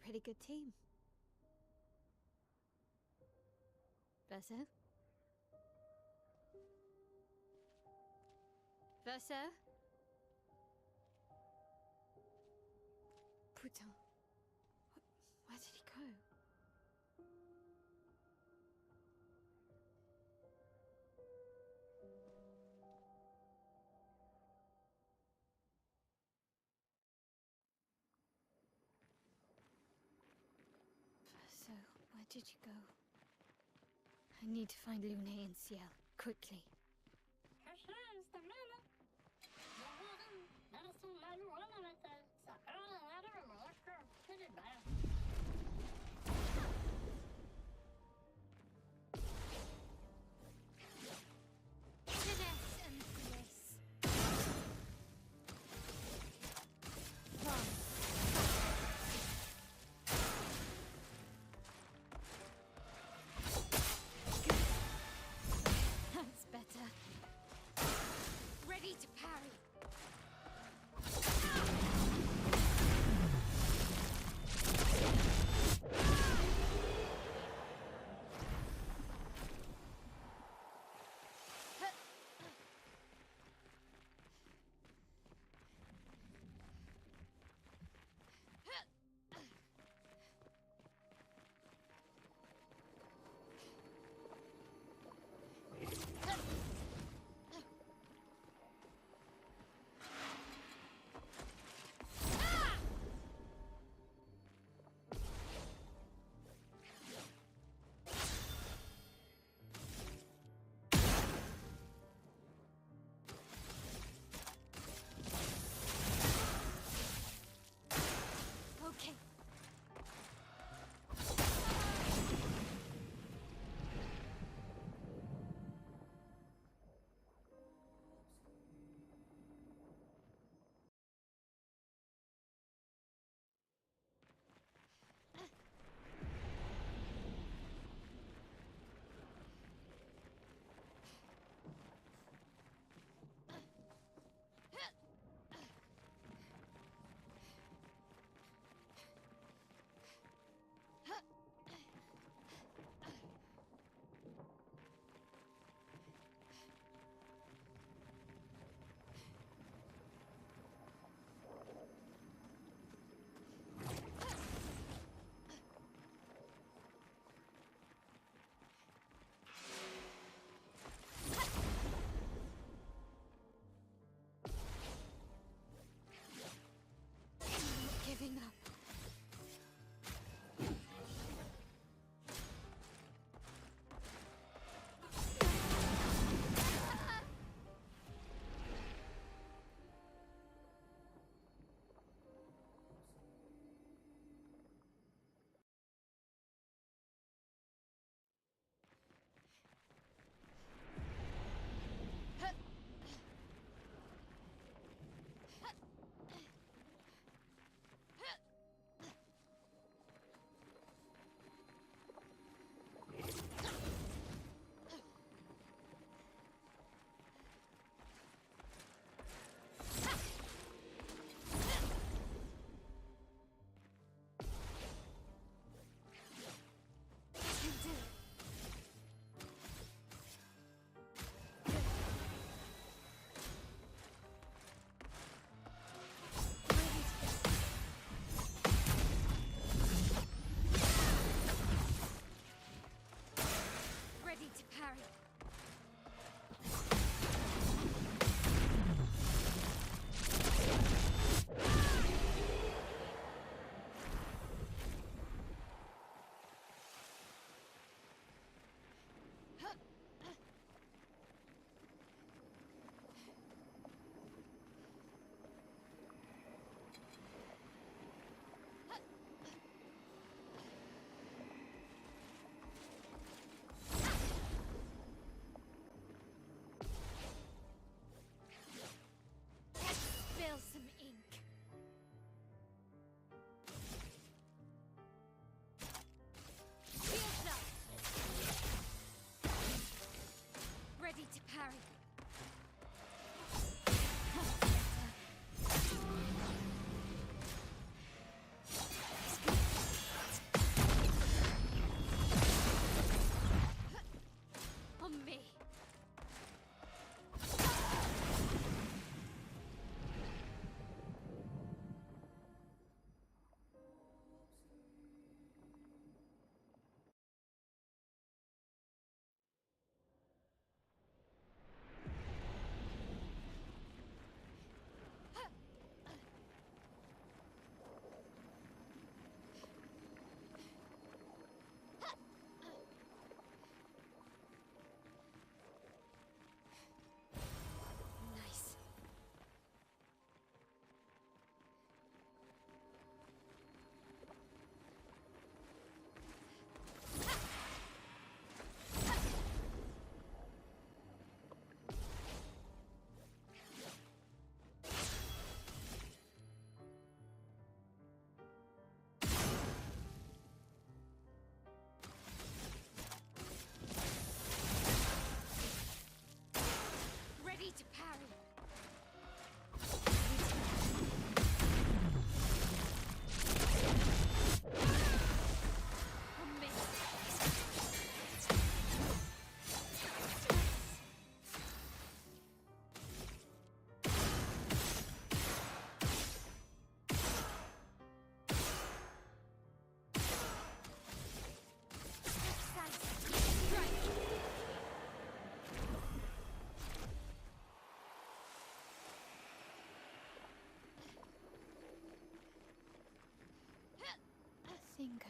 pretty good team. Verso? Verso? Putain. Where did he go? Verso, where did you go? I need to find Lune and Ciel, quickly. Finesse and grace. Run. That's better.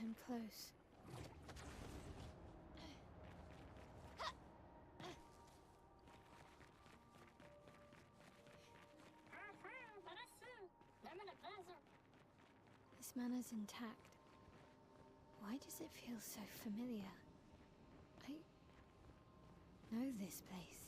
him close. This manor's intact. Why does it feel so familiar? I know this place.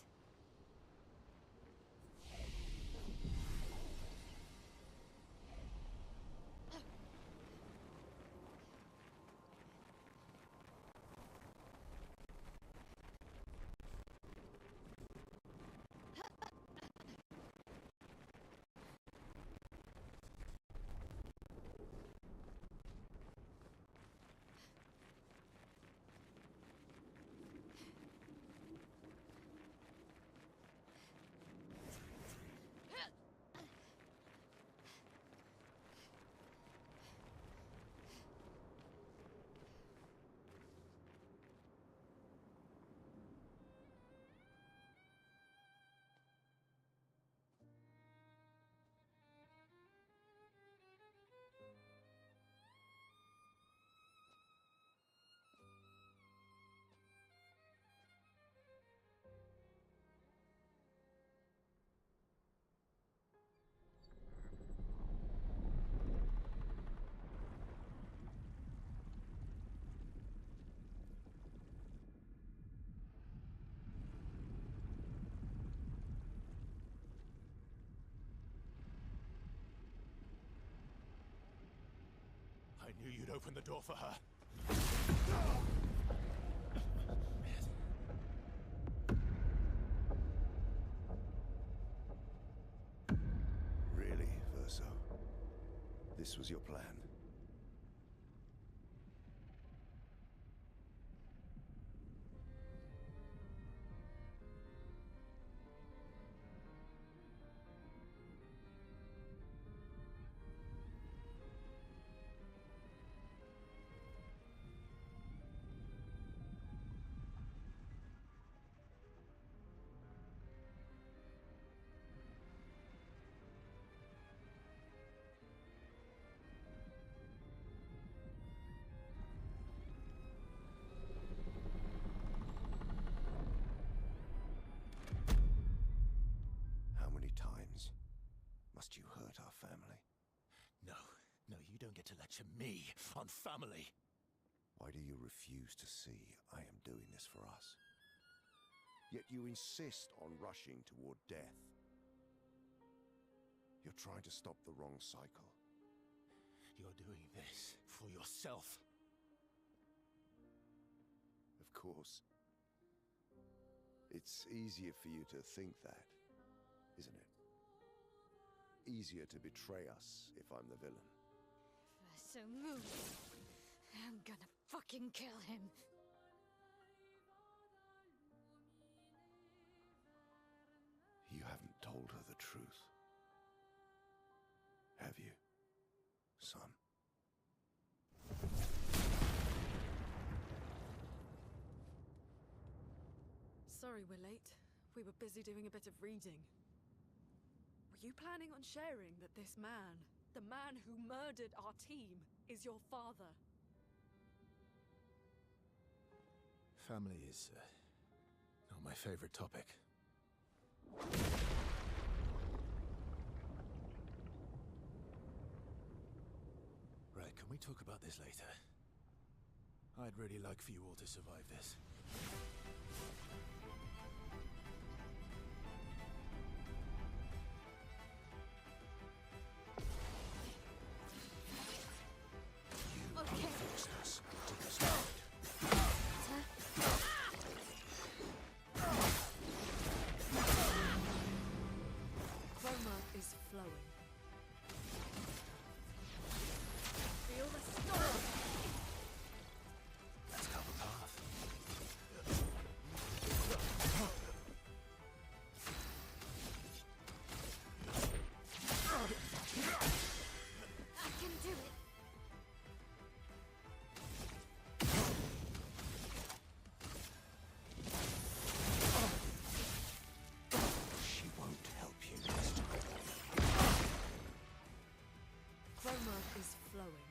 I knew you'd open the door for her. Really, Verso? This was your plan? How many times must you hurt our family? No, you don't get to lecture me on family. Why do you refuse to see I am doing this for us? Yet you insist on rushing toward death. You're trying to stop the wrong cycle. You're doing this for yourself. Of course. It's easier for you to think that, isn't it? Easier to betray us if I'm the villain. So move. I'm gonna fucking kill him. You haven't told her the truth. Have you, son? Sorry we're late. We were busy doing a bit of reading. Were you planning on sharing that this man, the man who murdered our team, is your father? Family is not my favorite topic. Right, can we talk about this later? I'd really like for you all to survive this. Okay. Forced us to this fight. Chroma is flowing. Feel the storm! Let's cover path. I can do it. She won't help you this time. Chroma is flowing.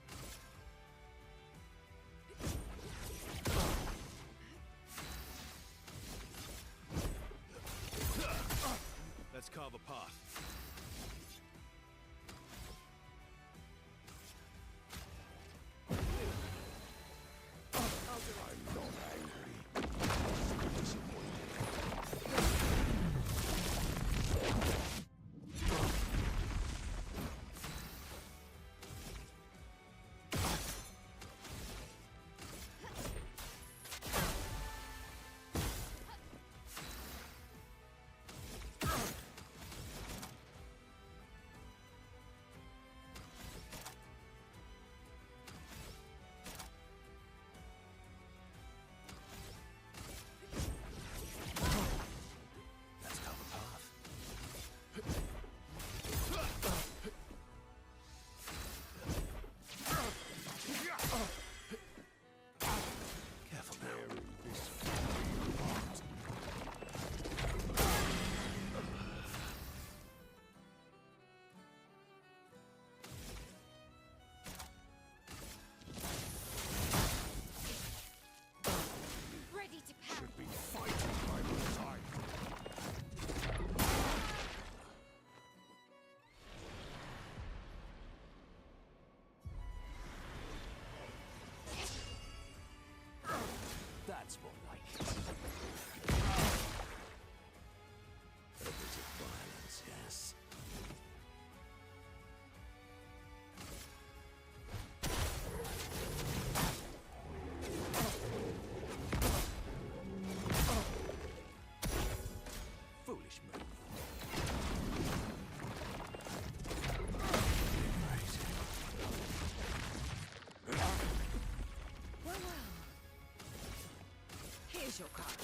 Here's your card.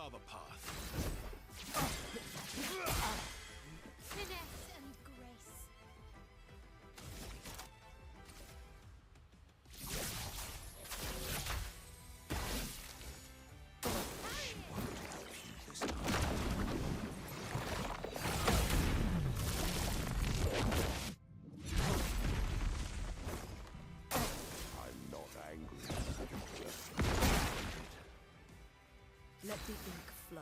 carve a path. Finesse and grace. I'm not angry. Just Let the ink flow.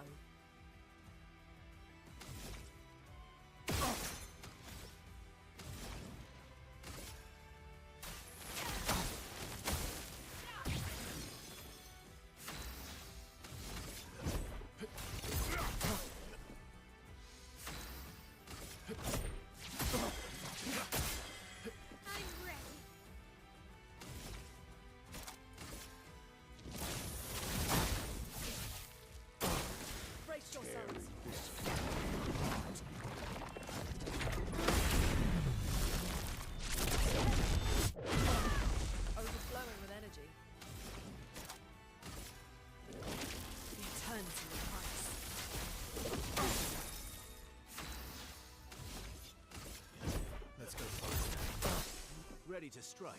I'm ready. Brace yourselves. Overflowing with energy. The eternity of ice. Let's go faster. Ready to strike.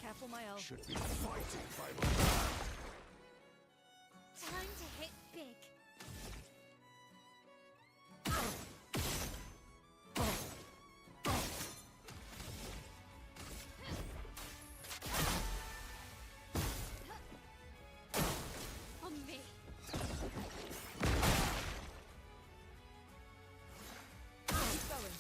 Careful, my elf. should be fighting by my Time to hit big. On me. Keep going.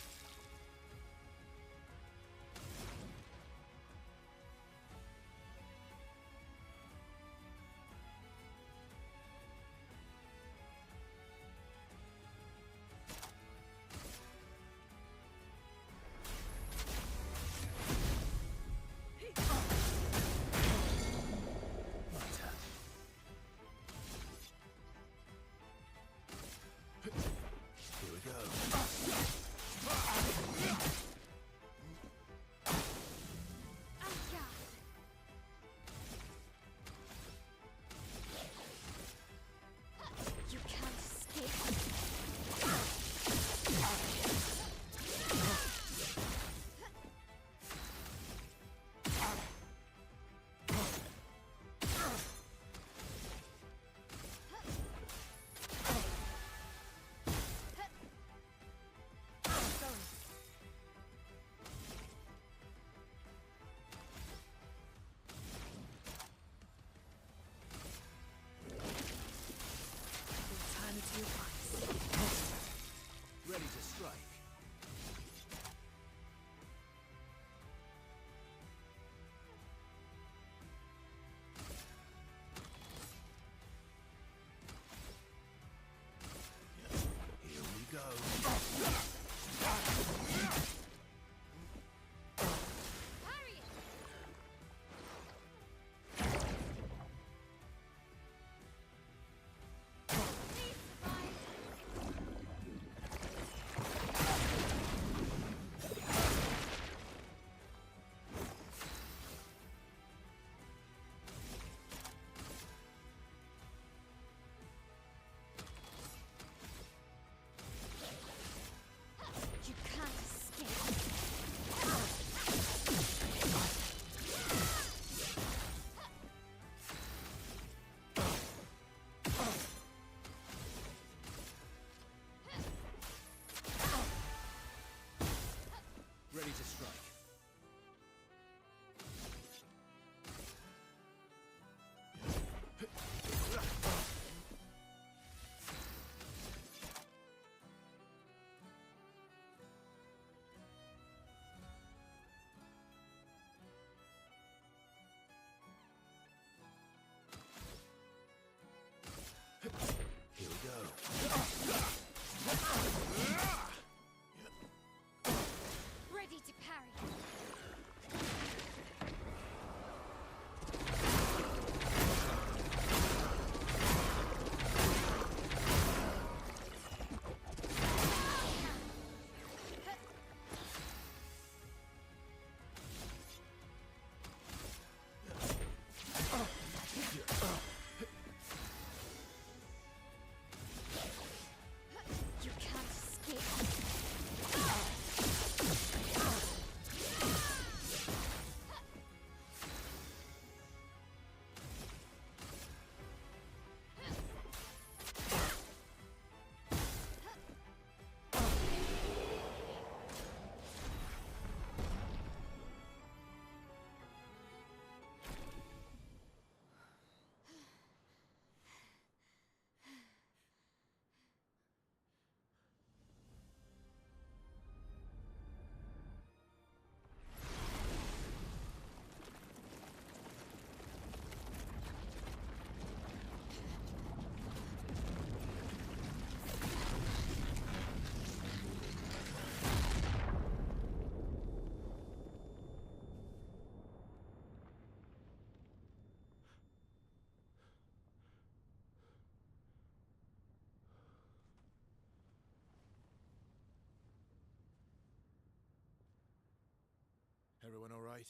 Everyone all right?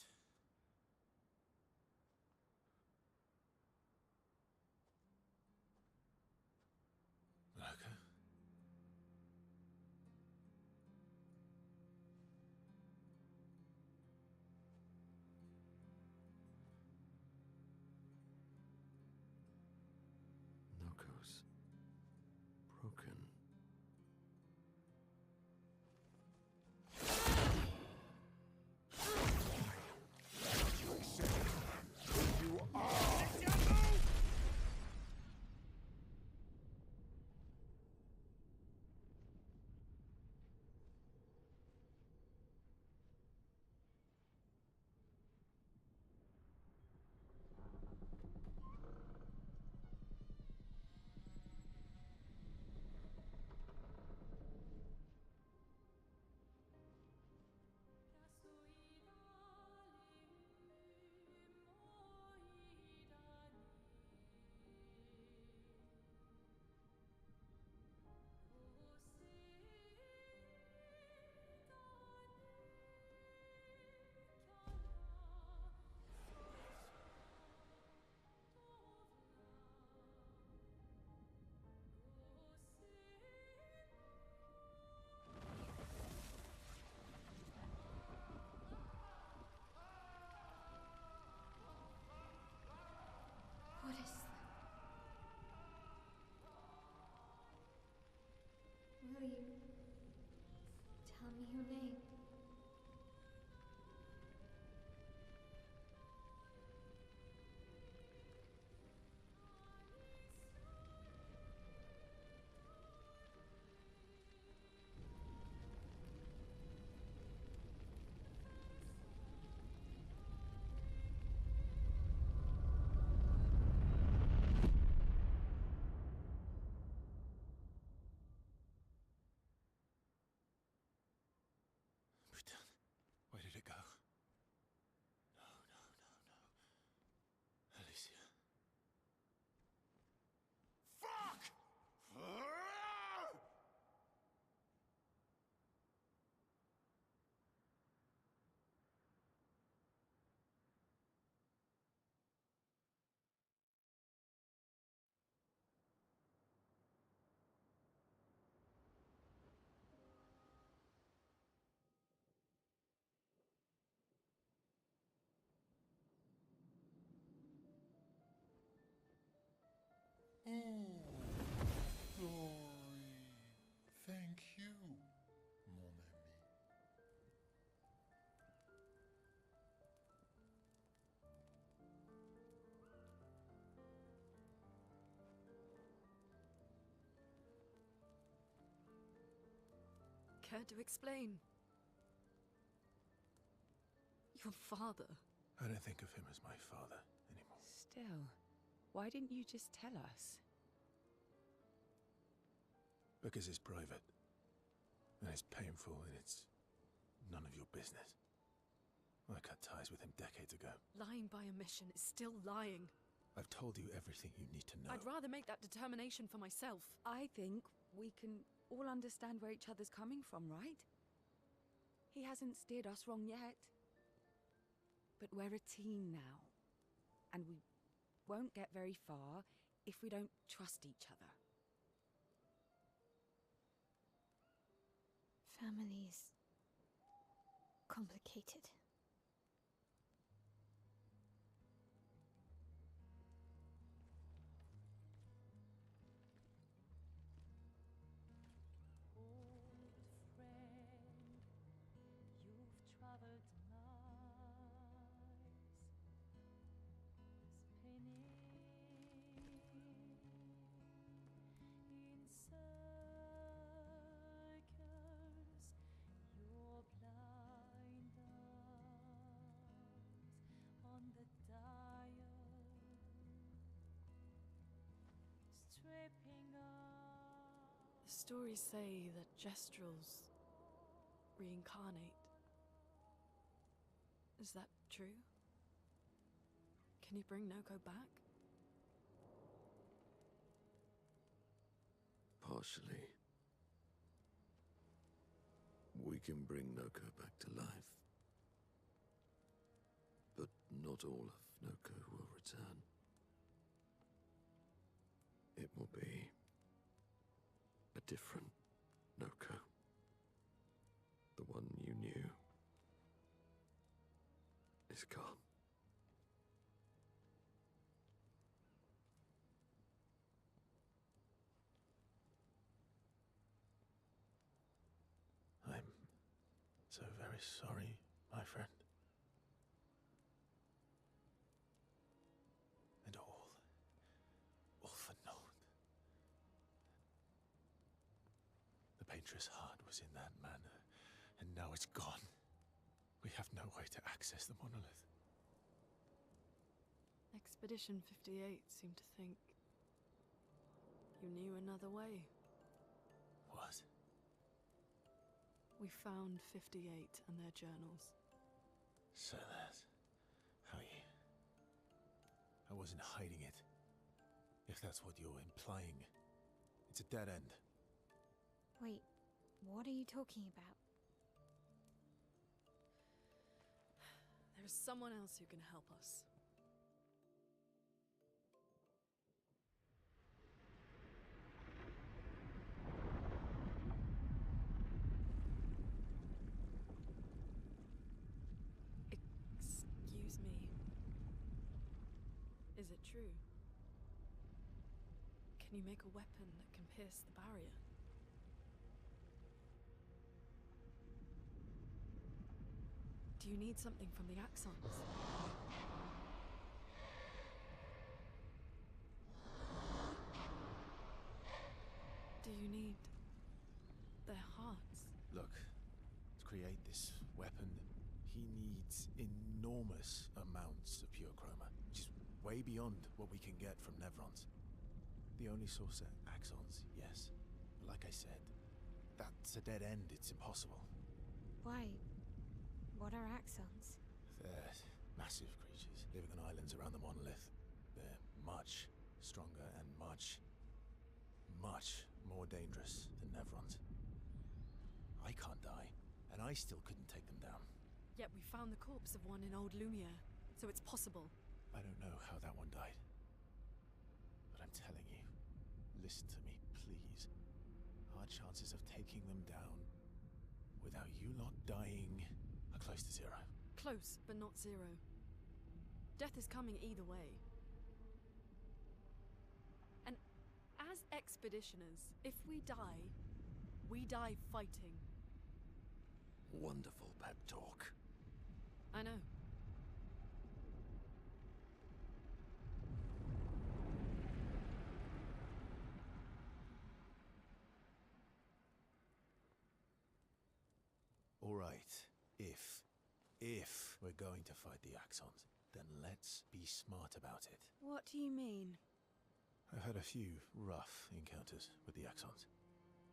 Lurker? Noko's broken. You accept who you are. What is that? Will you tell me your name? Britain. Where did it go? No, no, no, no. Alicia. Fuck! Glory. Thank you, mon ami. Care to explain? Your father. I don't think of him as my father anymore. Still, why didn't you just tell us? Because it's private. And it's painful and it's none of your business. I cut ties with him decades ago. Lying by omission is still lying. I've told you everything you need to know. I'd rather make that determination for myself. I think we can all understand where each other's coming from, right? He hasn't steered us wrong yet. But we're a team now. And we won't get very far if we don't trust each other. Family is complicated. The stories say that Gestrels reincarnate. Is that true? Can you bring Noko back? Partially. We can bring Noko back to life. not all of Noko will return. It will be a different Noko. The one you knew is gone. I'm so very sorry, my friend. And all for naught. The Painter's heart was in that manor, and now it's gone. We have no way to access the monolith. Expedition 58 seemed to think you knew another way. What? We found 58 and their journals. So that's how you... I wasn't hiding it. If that's what you're implying. It's a dead end. Wait, what are you talking about? There's someone else who can help us. Excuse me. Is it true? Can you make a weapon that can pierce the barrier? Do you need something from the Axons? Do you need their hearts? Look, to create this weapon, he needs enormous amounts of pure chroma, which is way beyond what we can get from Nevrons. The only source are Axons, yes. But like I said, that's a dead end. It's impossible. Why? What are Axons? They're massive creatures living on islands around the monolith. They're much stronger and much more dangerous than Nevrons. I can't die, and I still couldn't take them down. Yet we found the corpse of one in Old Lumiere, so it's possible. I don't know how that one died. But I'm telling you, listen to me, please. Our chances of taking them down without you lot dying are close to zero. Close, but not zero. Death is coming either way. And as expeditioners, if we die fighting. Wonderful pep talk. I know. All right, if we're going to fight the Axons, then let's be smart about it. What do you mean? I've had a few rough encounters with the Axons.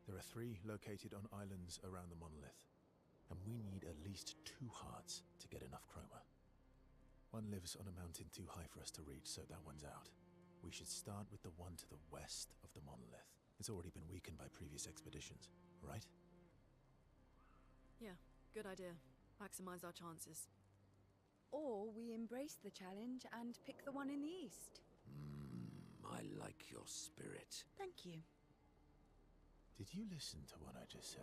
There are 3 located on islands around the monolith, and we need at least 2 hearts to get enough chroma. One lives on a mountain too high for us to reach, so that one's out. We should start with the one to the west of the monolith. It's already been weakened by previous expeditions, right? Yeah, good idea. Maximize our chances. Or we embrace the challenge and pick the one in the east. I like your spirit. Thank you. Did you listen to what I just said?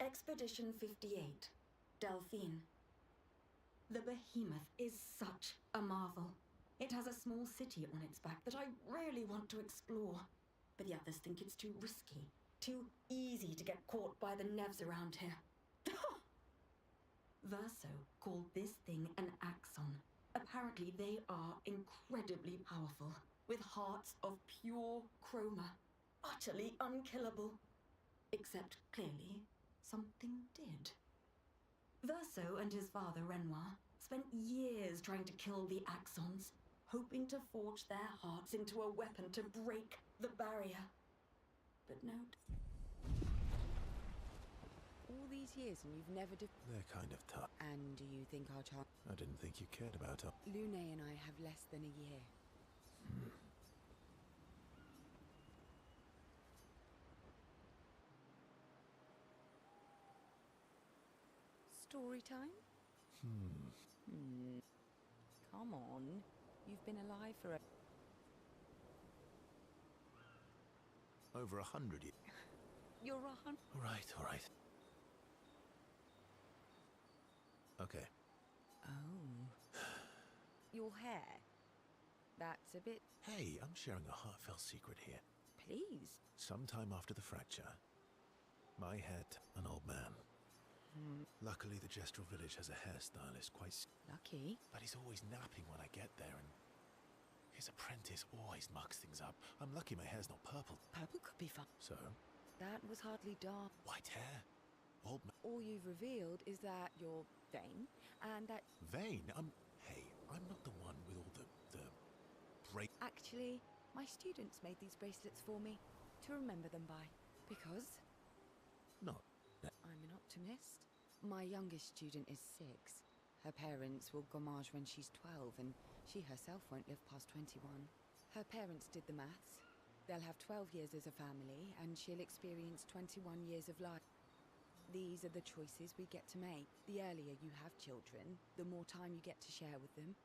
Expedition 58, Delphine. The behemoth is such a marvel. It has a small city on its back that I really want to explore, but the others think it's too risky, too easy to get caught by the Nevs around here. Verso called this thing an Axon. Apparently they are incredibly powerful, with hearts of pure chroma, utterly unkillable. Except, clearly, something did. Verso and his father, Renoir, spent years trying to kill the Axons, hoping to forge their hearts into a weapon to break the barrier. But no. All these years and you've never They're kind of tough. And do you think our child... I didn't think you cared about her. Lune and I have less than a year. Story time? Come on. You've been alive for Over 100 years. You're 100. All right. Okay. Oh. Your hair. That's a bit... Hey, I'm sharing a heartfelt secret here. Please. Sometime after the fracture, my head, an old man. Luckily, the Gestrel village has a hairstylist Lucky. But he's always napping when I get there, and his apprentice always mucks things up. I'm lucky my hair's not purple. Purple could be fun. So, That was hardly dark. white hair? Old man. All you've revealed is that you're vain, and that... Vain? Hey, I'm not the one with all the break. Actually, my students made these bracelets for me to remember them by. Because Not. I'm an optimist. My youngest student is 6. Her parents will gommage when she's 12, and she herself won't live past 21. Her parents did the maths. They'll have 12 years as a family, and she'll experience 21 years of life. These are the choices we get to make. The earlier you have children, the more time you get to share with them,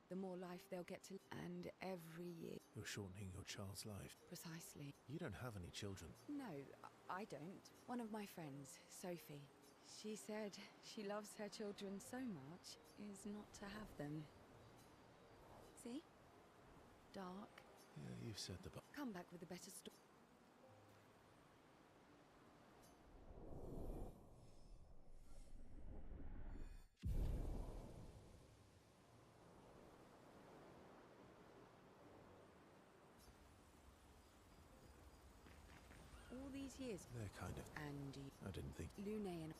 the more life they'll get to... And every year... You're shortening your child's life. Precisely. You don't have any children. No, I don't. One of my friends, Sophie, she said she loves her children so much is not to have them. See? Dark. Yeah, you've said the Come back with a better story. All these years, They're kind of... and I didn't think... Lune and...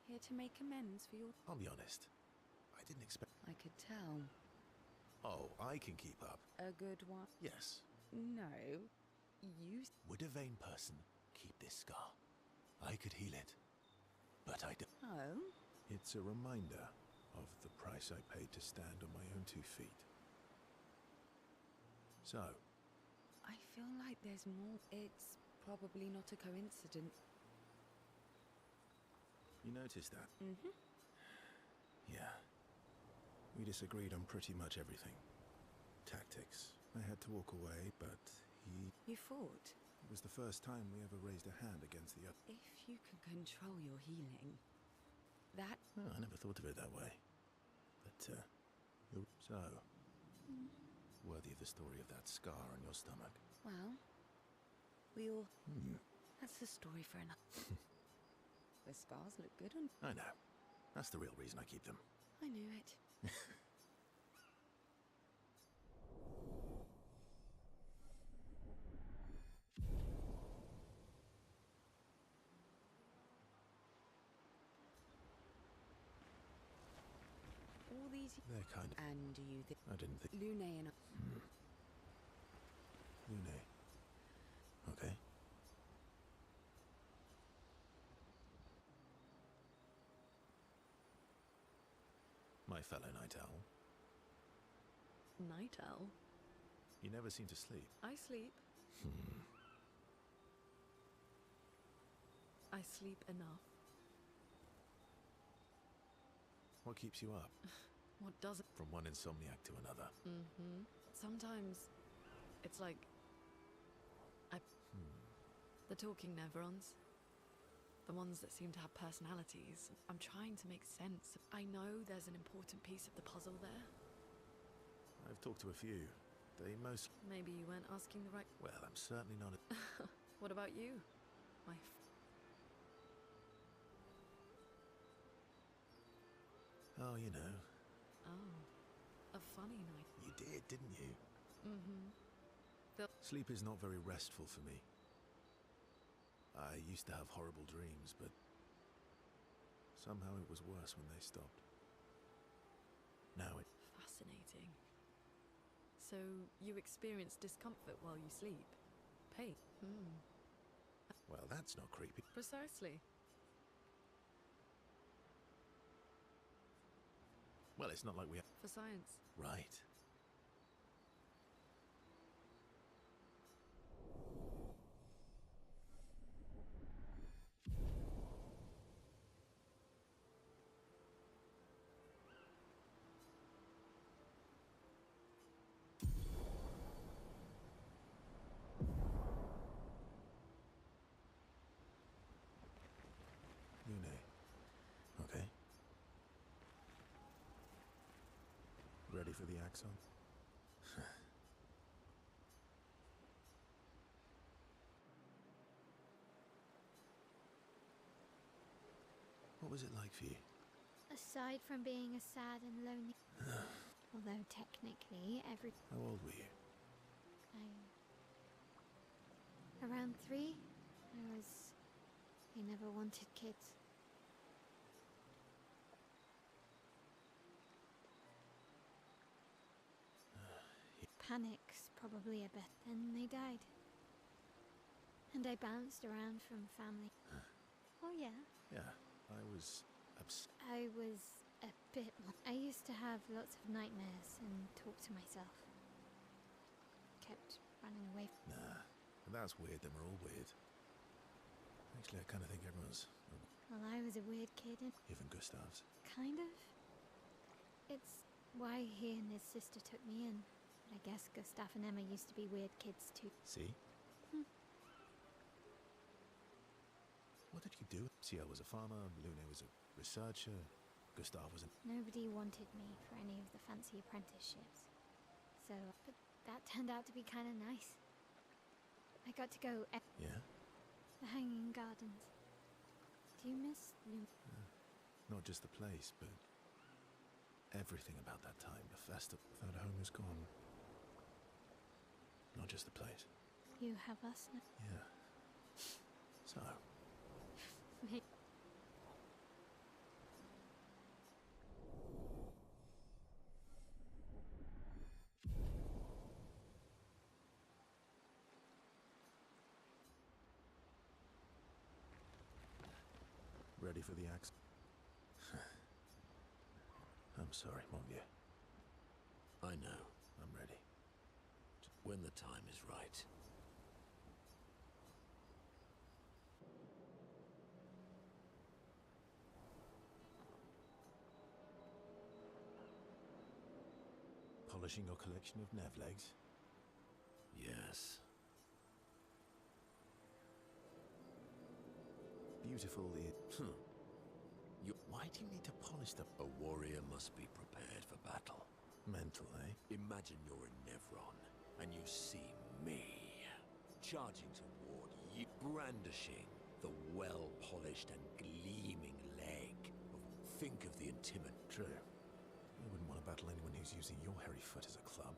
Here to make amends for your... I'll be honest. I didn't expect... I could tell. Oh, I can keep up. A good one. Yes. No. You... Would a vain person keep this scar? I could heal it. But I don't. Oh? It's a reminder of the price I paid to stand on my own 2 feet. So, I feel like there's more. It's probably not a coincidence. you noticed that? Mm-hmm. Yeah. We disagreed on pretty much everything. Tactics. I had to walk away, but he... You fought. It was the first time we ever raised a hand against the other. If you can control your healing, that... Oh, I never thought of it that way. But, so... Worthy of the story of that scar on your stomach. Well, we all... That's the story for another. The scars look good on... I know. That's the real reason I keep them. I knew it. All these... They're kind of... And do you think... I didn't think... Lune and... Lune. Okay. My fellow night owl. Night owl? You never seem to sleep. I sleep. I sleep enough. What keeps you up? What doesn't? From one insomniac to another. Mm-hmm. Sometimes it's like the talking Neverons. The ones that seem to have personalities. I'm trying to make sense. I know there's an important piece of the puzzle there. I've talked to a few. They most... Maybe you weren't asking the right... Well, I'm certainly not a... What about you? My Oh, you know. Oh. A funny night. You did, didn't you? Mm-hmm. Sleep is not very restful for me. I used to have horrible dreams, but somehow it was worse when they stopped. Now it... Fascinating. So you experience discomfort while you sleep? Pain? Well, that's not creepy. Precisely. Well, it's not like we have... For science. Right. Lune. Okay. Ready for the Axon? What was it like for you? Aside from being a sad and lonely... Although technically every... How old were you? Around 3? I never wanted kids. Panic's probably a bit. Then they died. And I bounced around from family. Oh yeah. Yeah, I was I was a bit... I used to have lots of nightmares and talk to myself. Kept running away. Nah, that's weird, then we're all weird. Actually, I kind of think everyone's... Well, I was a weird kid and... Even Gustav's. Kind of. It's why he and his sister took me in. But I guess Gustav and Emma used to be weird kids too. See? What did you do? Ciel was a farmer, Lune was a researcher, Gustav was a... Nobody wanted me for any of the fancy apprenticeships. So, but that turned out to be kind of nice. I got to go... Yeah? The Hanging Gardens. Do you miss Lune? Not just the place, but... everything about that time, the festival. That home is gone. Not just the place. You have us now? Yeah. So... Me. Ready for the axe? I'm sorry, mon vieux. I know. I'm ready. When the time is right. Polishing your collection of Nevlegs? Yes. Beautiful Why do you need to polish them? A warrior must be prepared for battle. Mental, eh? Imagine you're in Nevron, and you see me, charging toward you, brandishing the well-polished and gleaming leg. Think of the intimate... True. I wouldn't want to battle anyone who's using your hairy foot as a club.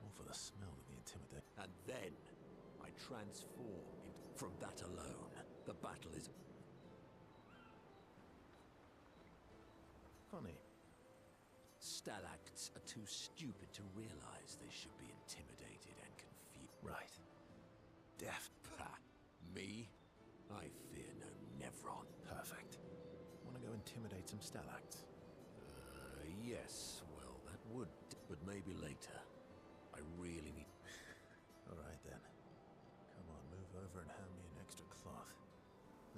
More for the smell than the intimidate. And then, I transform into... From that alone, the battle is... Funny. Stalacts are too stupid to realize they should be intimidated and confused. Right. Deft. Pah! Me? I fear no Nevron. Perfect. Want to go intimidate some Stalacts? Yes, well, that would... But maybe later. I really need... All right, then. Come on, move over and hand me an extra cloth.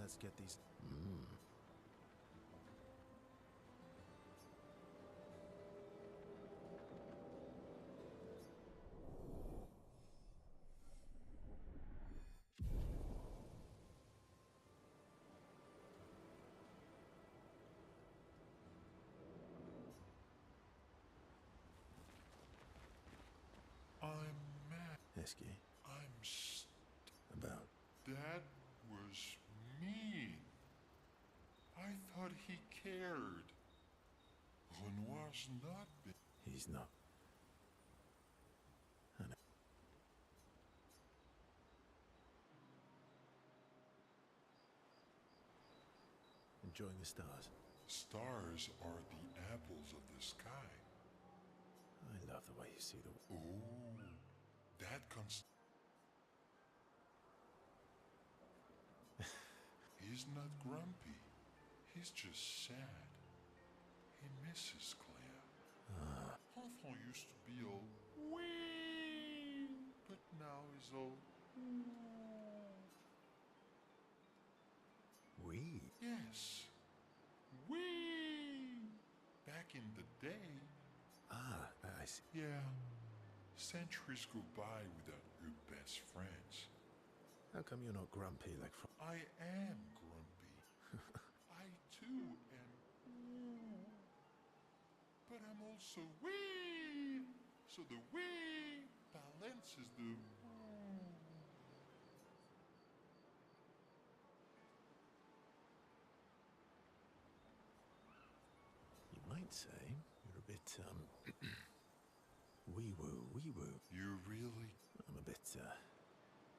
Let's get these... I'm mad. Esky. About... That was mean. I thought he cared. Renoir's not been... He's not. I know. Enjoying the stars. Stars are the apples of the sky. I love love the way you see the... Oh, that comes. He's not grumpy. He's just sad. He misses Claire. Hawthorne used to be all wee, but now he's all We? yes, wee. Back in the day, Ah, I see. yeah, centuries go by without your best friends. How come you're not grumpy like from... I am grumpy. I too am. But I'm also wee. So the wee balances the. You might say you're a bit, wee-woo, wee-woo. You really? I'm a bit,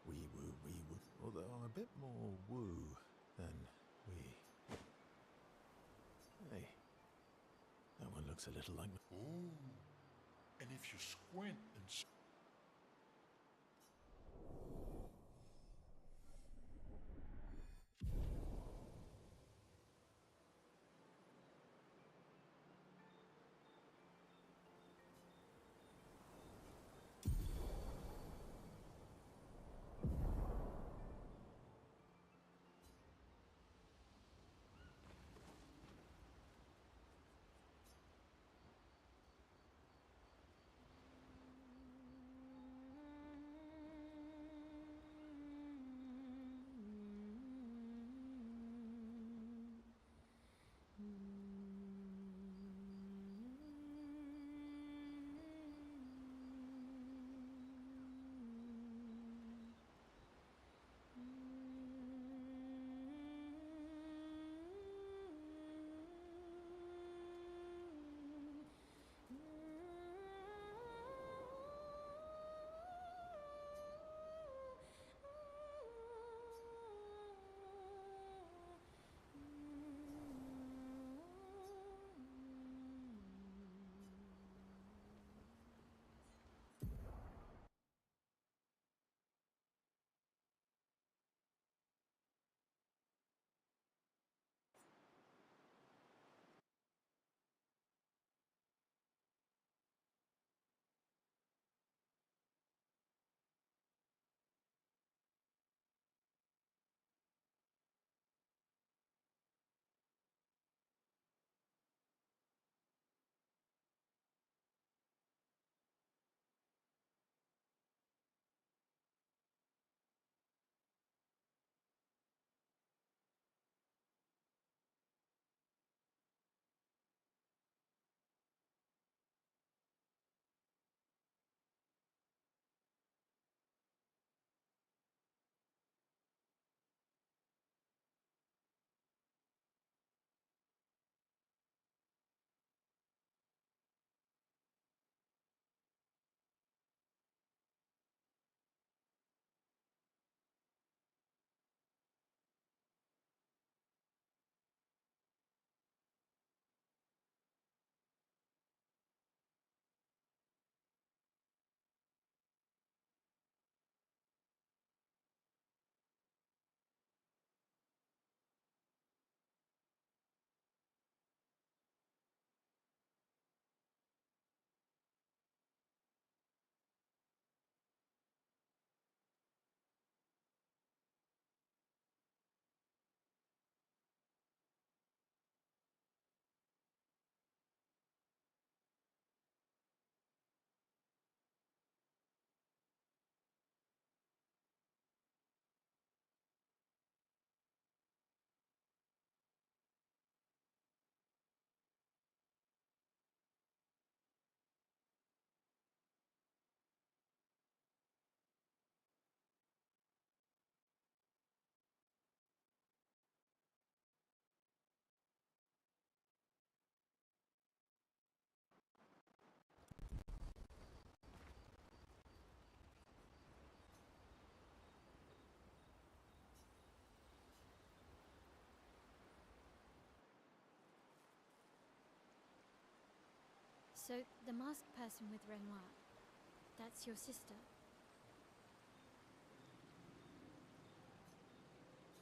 wee-woo, wee-woo. Although I'm a bit more woo than wee. Hey, that one looks a little like me. Oh. And if you squint and. So, the masked person with Renoir, that's your sister?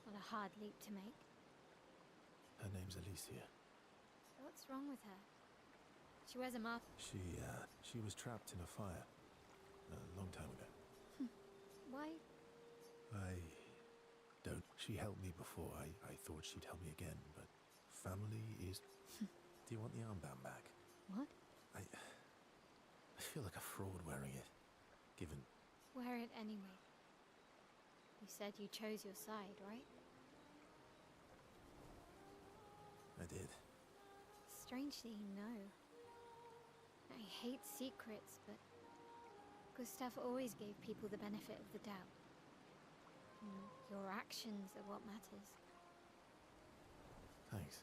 What a hard leap to make. Her name's Alicia. What's wrong with her? She wears a mask. She was trapped in a fire a long time ago. Why? I don't. She helped me before. I thought she'd help me again, but family is... Do you want the armband back? What? I feel like a fraud wearing it, given... Wear it anyway. You said you chose your side, right? I did. Strangely, no. I hate secrets, but Gustav always gave people the benefit of the doubt. Your actions are what matters. Thanks.